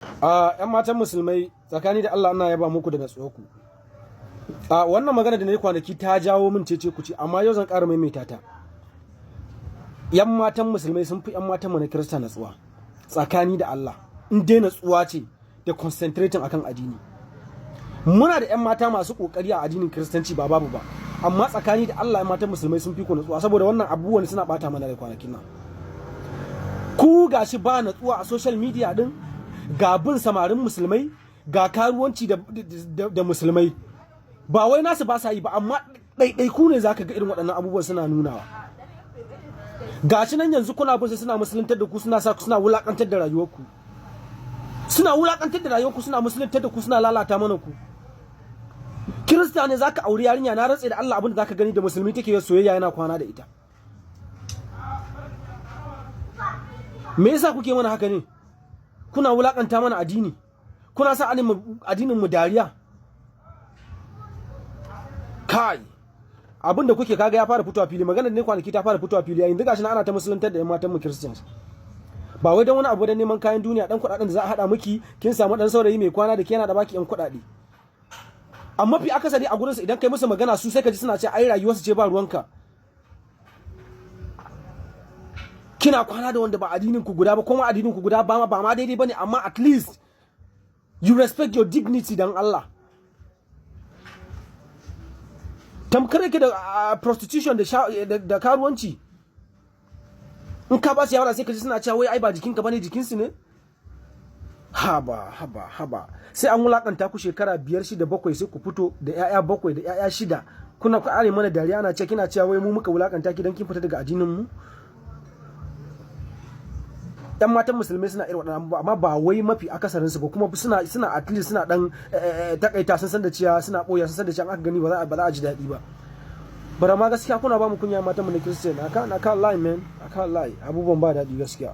'Yan matan musulmai tsakani da Allah ina yaba muku da natsuwarku. Wannan magana da na yi kwanaki ta jawo min cece kuce, amma yau zan ƙara maimaita ta. 'Yan matan musulmai sun fi 'yan matan mu na Kirista natsuwa. Tsakani da Allah, in dai natsuwa ce da concentrating akan addini. Muna da 'yan mata masu kokari a addinin Kiristanci ba babu ba, amma tsakani da Allah 'yan matan musulmai sun fi ku natsuwa saboda wannan abubuwan suna bata mana da kwanakin nan. Ku gashi ba natsuwa a social media din, ga bin samarin musulmai, ga karuwanci da musulmai. Ba wai nasu ba sa yi ba, amma ɗaiɗaiku ne zaka ga irin waɗannan abubuwan suna nunawa. Gashi nan yanzu kuna bin suna musuluntar da ku, suna sa ku suna wulakantar da rayuwarku. Suna wulakantar da rayuwarku, suna musuluntar da ku, suna lalata mana ku. Kirista ne zaka auri yarinya, na rantse da Allah abin da zaka gani da musulmi take soyayya yana kwana da ita. Me yasa kuke mana haka ne? Kuna wulakanta mana addini, kuna sa addinin mu dariya. Kai, abinda kuke kaga ya fara fitowa fili, maganar ne kwanaki ta fara fitowa fili, yayin gashi na ana ta musuluntar da 'yan matan mu Christians. Ba wai dan wani abu da neman kayan duniya, dan kudaden da za a hada miki, kin samu dan saurayi mai kwana da ke yana da baki 'yan kudade. Amma fi akasari a gurin su idan kai musu magana su sai ka ji suna ce ai rayuwarsu ce ba ruwanka. Kina kwana da wanda ba addinin ku guda ba, kuma addinin ku guda ba ma daidai bane, amma at least you respect your dignity dan Allah. Tamkar yake da prostitution da karuwanci. In ka ba su yawara sai ka ji suna cewa wai ai ba jikinka bane, jikinsu ne. Haba sai an wulakanta ku shekara 5 6 7 sai ku fito da 'ya'ya 7 da 'ya'ya 6 kuna ku are mana dariya, ana ce kina cewa wai mu muka wulakanta ki dan kin fita daga addinin mu. 'Yan matan musulmai suna irin waɗannan abubuwa, amma ba wai mafi akasarin su ba, kuma suna at least suna dan takaita, sun san da cewa suna boya, sun san da cewa aka gani ba za a ji daɗi ba. Bara ma gaskiya kuna ba mu kunya matan mu na Christian. I can't lie man, I can't lie, abubuwan ba daɗi gaskiya.